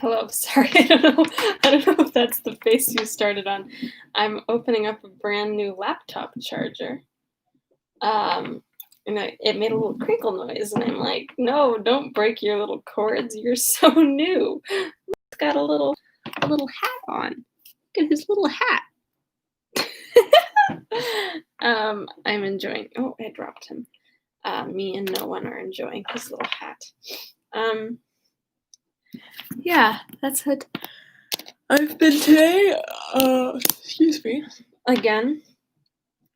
Hello, sorry, I don't know if that's the face you started on. I'm opening up a brand new laptop charger. Um, and it made a little crinkle noise, and I'm like, "No, don't break your little cords. You're so new." It's got a little hat on. Look at his little hat. I'm enjoying. Oh, I dropped him. Me and no one are enjoying his little hat. Um, yeah, that's it. I've been today, excuse me, again.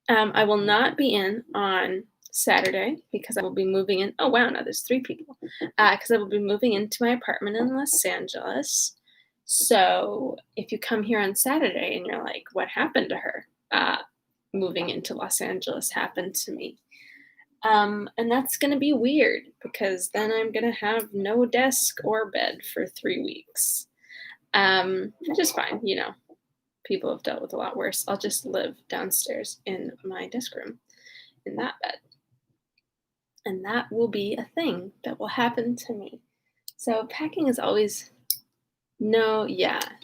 I will not be in on Saturday because I will be moving in. Oh, wow, now there's 3 people. Because I will be moving into my apartment in Los Angeles. So if you come here on Saturday and you're like, what happened to her? Moving into Los Angeles happened to me. And that's going to be weird because then I'm going to have no desk or bed for 3 weeks. Which is fine, people have dealt with a lot worse. I'll just live downstairs in my desk room in that bed. And that will be a thing that will happen to me. So packing is always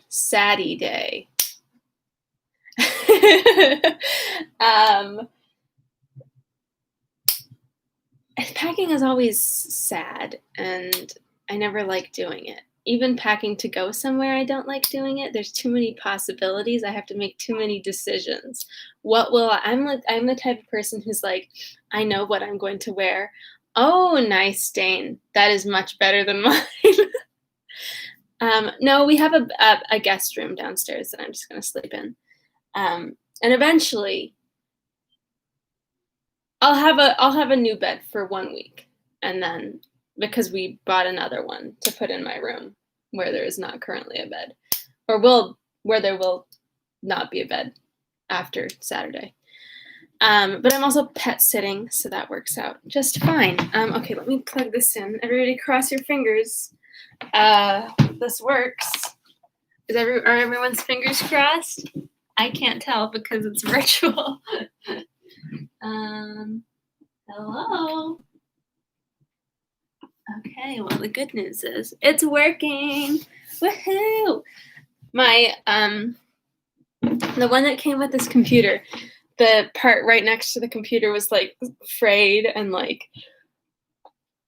saddy day. Packing is always sad, and I never like doing it. Even packing to go somewhere, I don't like doing it. There's too many possibilities. I have to make too many decisions. I'm the type of person who's like, I know what I'm going to wear. Oh, nice stain. That is much better than mine. No, we have a guest room downstairs that I'm just going to sleep in. And eventually I'll have a new bed for 1 week, and then because we bought another one to put in my room where there is not currently a bed, or where there will not be a bed after Saturday. But I'm also pet sitting, so that works out just fine. Okay, let me plug this in. Everybody cross your fingers. This works. Are everyone's fingers crossed? I can't tell because it's virtual. Hello. Okay, well, the good news is it's working. Woohoo! My the one that came with this computer, the part right next to the computer was like frayed, and like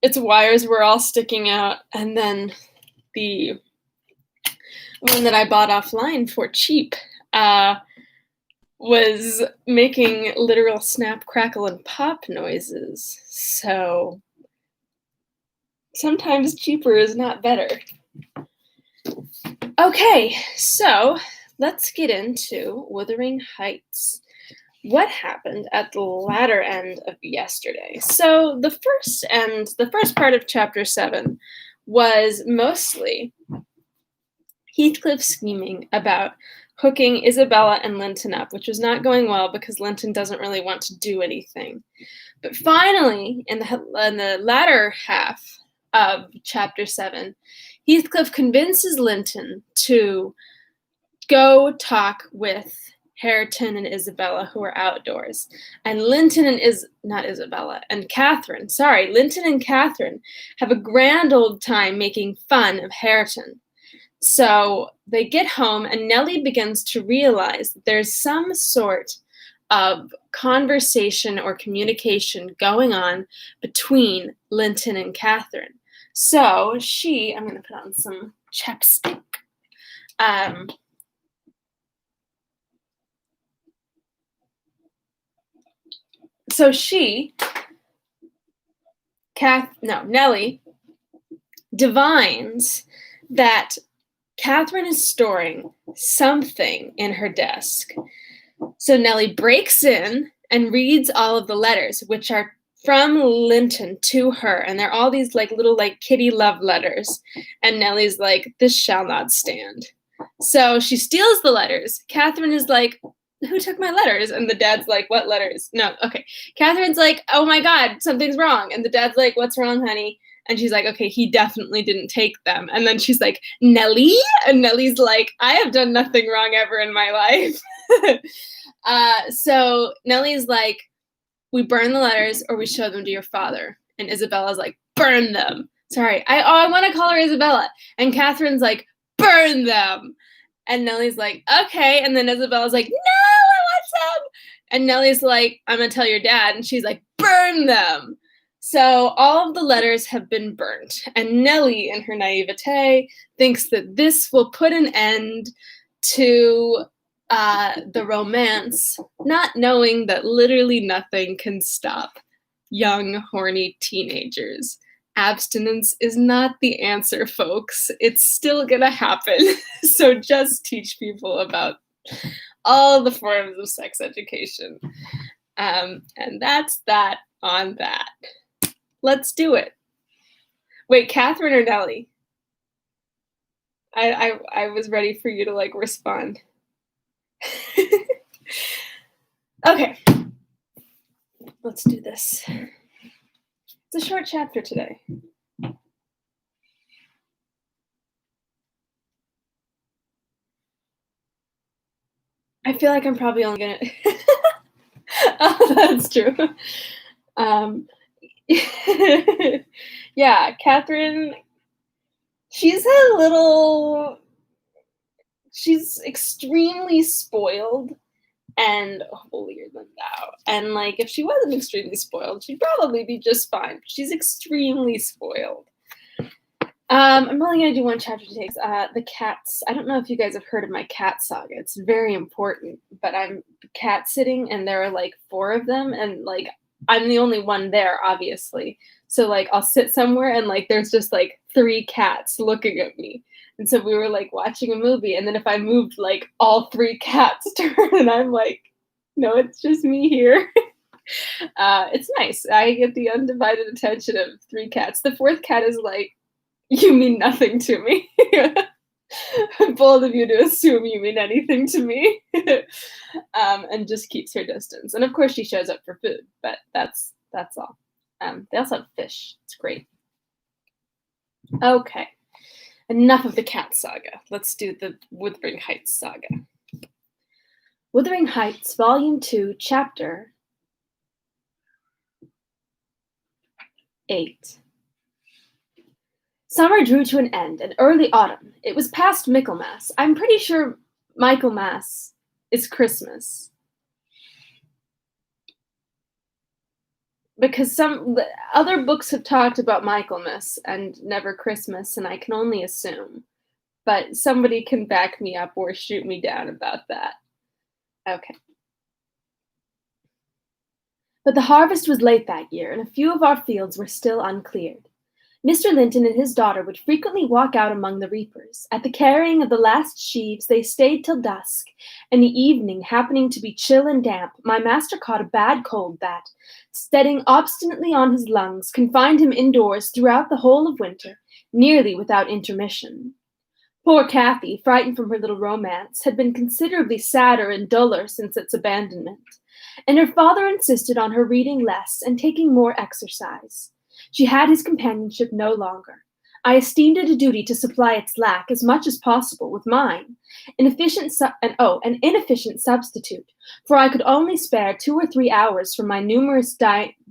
its wires were all sticking out, and then the one that I bought offline for cheap was making literal snap, crackle, and pop noises. So sometimes cheaper is not better. Okay, so let's get into Wuthering Heights. What happened at the latter end of yesterday? So the first part of chapter 7 was mostly Heathcliff scheming about hooking Isabella and Linton up, which was not going well because Linton doesn't really want to do anything. But finally, in the latter half of chapter 7, Heathcliff convinces Linton to go talk with Hareton and Isabella, who are outdoors. And Linton and Linton and Catherine have a grand old time making fun of Hareton. So they get home, and Nellie begins to realize that there's some sort of conversation or communication going on between Linton and Catherine. So I'm going to put on some chapstick. So Nellie divines that Catherine is storing something in her desk. So Nellie breaks in and reads all of the letters, which are from Linton to her, and they're all these little kitty love letters. And Nellie's like, this shall not stand. So she steals the letters. Catherine is like, who took my letters? And the dad's like, what letters? No, okay. Catherine's like, oh my God, something's wrong. And the dad's like, what's wrong, honey? And she's like, okay, he definitely didn't take them. And then she's like, Nellie? And Nellie's like, I have done nothing wrong ever in my life. So Nellie's like, we burn the letters or we show them to your father. And Isabella's like, burn them. Sorry, I want to call her Isabella. And Catherine's like, burn them. And Nellie's like, okay. And then Isabella's like, no, I want some. And Nellie's like, I'm going to tell your dad. And she's like, burn them. So all of the letters have been burnt. And Nellie, in her naivete, thinks that this will put an end to the romance, not knowing that literally nothing can stop young, horny teenagers. Abstinence is not the answer, folks. It's still gonna happen. So just teach people about all the forms of sex education. And that's that on that. Let's do it. Wait, Catherine or Nellie? I was ready for you to like respond. Okay. Let's do this. It's a short chapter today. I feel like I'm probably only gonna. Oh, that's true. Yeah, Catherine. She's extremely spoiled and holier than thou. And like, if she wasn't extremely spoiled, she'd probably be just fine. She's extremely spoiled. I'm only gonna do one chapter today. The cats. I don't know if you guys have heard of my cat saga. It's very important. But I'm cat sitting, and there are like 4 of them, and like I'm the only one there, obviously. So like I'll sit somewhere, and like there's just like 3 cats looking at me. And so we were like watching a movie, and then if I moved, like all 3 cats turn, and I'm like, no, it's just me here. It's nice. I get the undivided attention of 3 cats. The 4th cat is like, you mean nothing to me. Bold of you to assume you mean anything to me. And just keeps her distance. And of course she shows up for food, but that's all. They also have fish. It's great. Okay. Enough of the cat saga. Let's do the Wuthering Heights saga. Wuthering Heights, Volume 2, Chapter 8. Summer drew to an end, and early autumn. It was past Michaelmas. I'm pretty sure Michaelmas is Christmas. Because some other books have talked about Michaelmas and never Christmas, and I can only assume. But somebody can back me up or shoot me down about that. Okay. But the harvest was late that year, and a few of our fields were still uncleared. Mr. Linton and his daughter would frequently walk out among the reapers. At the carrying of the last sheaves, they stayed till dusk, and the evening happening to be chill and damp, my master caught a bad cold that, steadying obstinately on his lungs, confined him indoors throughout the whole of winter, nearly without intermission. Poor Cathy, frightened from her little romance, had been considerably sadder and duller since its abandonment, and her father insisted on her reading less and taking more exercise. She had his companionship no longer. I esteemed it a duty to supply its lack as much as possible with mine, an inefficient substitute, for I could only spare 2 or 3 hours from my numerous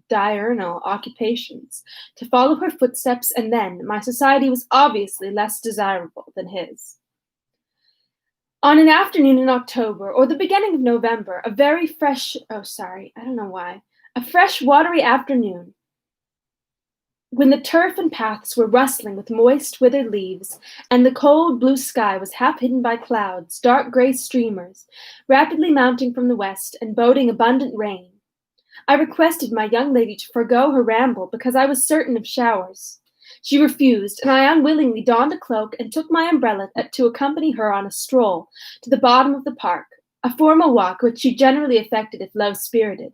diurnal occupations to follow her footsteps, and then my society was obviously less desirable than his. On an afternoon in October, or the beginning of November, a fresh watery afternoon, when the turf and paths were rustling with moist, withered leaves, and the cold blue sky was half hidden by clouds, dark gray streamers, rapidly mounting from the west and boding abundant rain, I requested my young lady to forego her ramble because I was certain of showers. She refused, and I unwillingly donned a cloak and took my umbrella to accompany her on a stroll to the bottom of the park, a formal walk which she generally affected if low-spirited,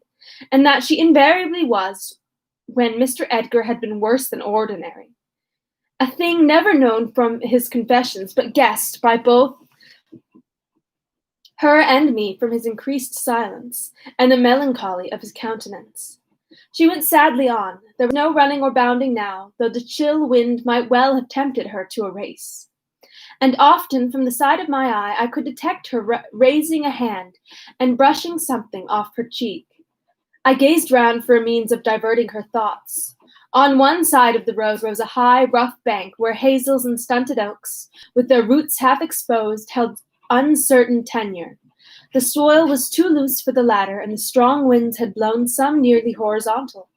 and that she invariably was when Mr. Edgar had been worse than ordinary. A thing never known from his confessions, but guessed by both her and me from his increased silence and the melancholy of his countenance. She went sadly on. There was no running or bounding now, though the chill wind might well have tempted her to a race. And often, from the side of my eye, I could detect her raising a hand and brushing something off her cheek. I gazed round for a means of diverting her thoughts. On one side of the road rose a high, rough bank where hazels and stunted oaks, with their roots half exposed, held uncertain tenure. The soil was too loose for the latter, and the strong winds had blown some nearly horizontal.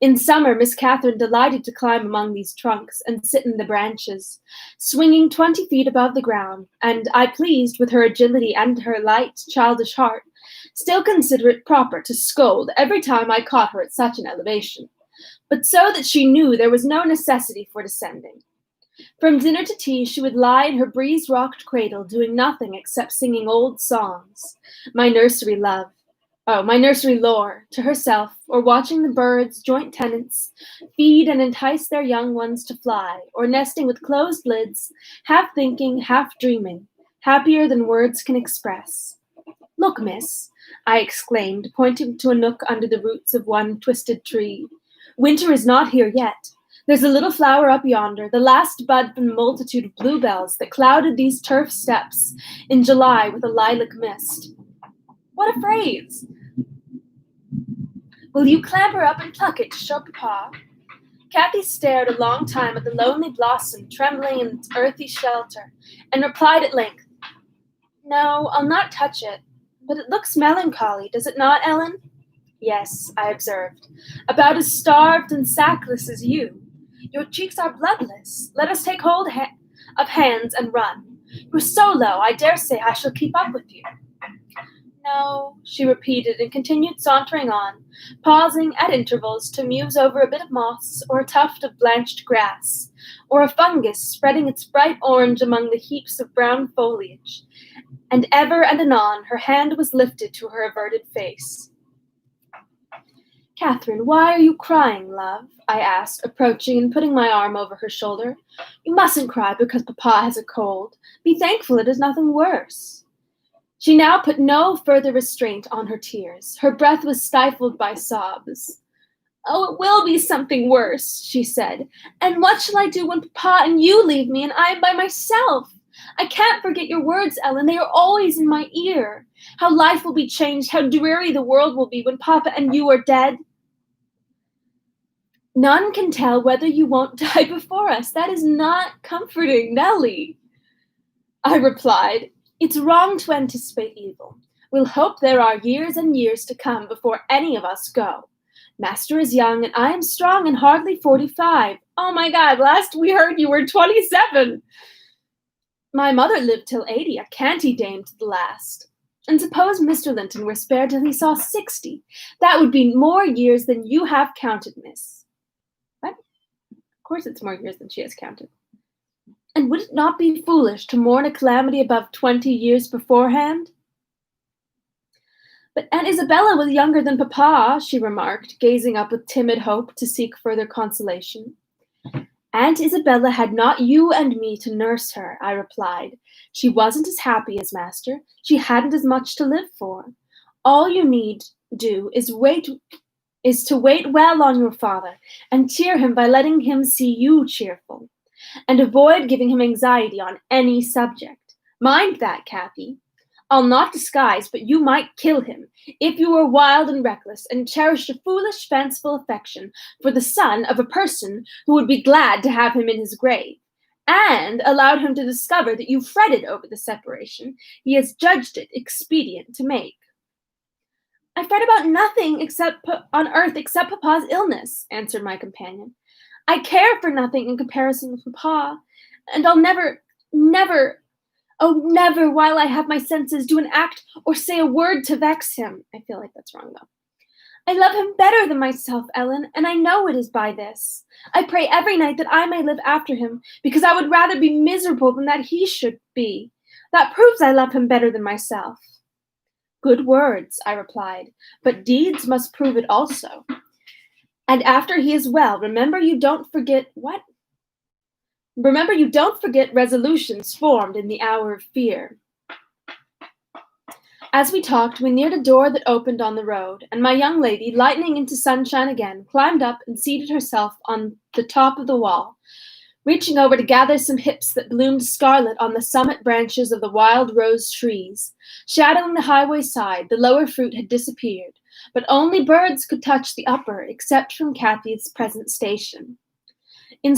In summer, Miss Catherine delighted to climb among these trunks and sit in the branches, swinging 20 feet above the ground, and I pleased with her agility and her light, childish heart, still consider it proper to scold every time I caught her at such an elevation, but so that she knew there was no necessity for descending. From dinner to tea, she would lie in her breeze-rocked cradle, doing nothing except singing old songs, my nursery lore, to herself, or watching the birds, joint tenants, feed and entice their young ones to fly, or nesting with closed lids, half thinking, half dreaming, happier than words can express. Look, miss, I exclaimed, pointing to a nook under the roots of one twisted tree. Winter is not here yet. There's a little flower up yonder, the last bud from the multitude of bluebells that clouded these turf steps in July with a lilac mist. What a phrase! Will you clamber up and pluck it to show Papa? Kathy stared a long time at the lonely blossom trembling in its earthy shelter, and replied at length, No, I'll not touch it. But it looks melancholy, does it not, Ellen? Yes, I observed, about as starved and sackless as you. Your cheeks are bloodless. Let us take hold of hands and run. You're so low, I dare say I shall keep up with you. No, she repeated, and continued sauntering on, pausing at intervals to muse over a bit of moss or a tuft of blanched grass, or a fungus spreading its bright orange among the heaps of brown foliage, and ever and anon her hand was lifted to her averted face. Catherine, why are you crying, love? I asked, approaching and putting my arm over her shoulder. You mustn't cry because Papa has a cold. Be thankful it is nothing worse. She now put no further restraint on her tears. Her breath was stifled by sobs. Oh, it will be something worse, she said. And what shall I do when Papa and you leave me and I am by myself? I can't forget your words, Ellen. They are always in my ear. How life will be changed, how dreary the world will be when Papa and you are dead. None can tell whether you won't die before us. That is not comforting, Nellie. I replied, It's wrong to anticipate evil. We'll hope there are years and years to come before any of us go. Master is young, and I am strong and hardly 45. Oh my God, last we heard you were 27. My mother lived till 80, a canty dame to the last. And suppose Mr. Linton were spared till he saw 60. That would be more years than you have counted, miss. What? Of course it's more years than she has counted. And would it not be foolish to mourn a calamity above 20 years beforehand? But Aunt Isabella was younger than Papa, she remarked, gazing up with timid hope to seek further consolation. Aunt Isabella had not you and me to nurse her, I replied. She wasn't as happy as Master. She hadn't as much to live for. All you need do is to wait well on your father and cheer him by letting him see you cheerful, and avoid giving him anxiety on any subject. Mind that, Kathy. I'll not disguise, but you might kill him if you were wild and reckless and cherished a foolish, fanciful affection for the son of a person who would be glad to have him in his grave, and allowed him to discover that you fretted over the separation he has judged it expedient to make. I fret about nothing on earth except Papa's illness, answered my companion. I care for nothing in comparison with Papa, and I'll never, while I have my senses, do an act or say a word to vex him. I feel like that's wrong, though. I love him better than myself, Ellen, and I know it is by this. I pray every night that I may live after him, because I would rather be miserable than that he should be. That proves I love him better than myself. Good words, I replied, but deeds must prove it also. And after he is well, remember you don't forget resolutions formed in the hour of fear. As we talked, we neared a door that opened on the road, and my young lady, lightening into sunshine again, climbed up and seated herself on the top of the wall, reaching over to gather some hips that bloomed scarlet on the summit branches of the wild rose trees. Shadowing the highway side, the lower fruit had disappeared, but only birds could touch the upper, except from Kathy's present station. In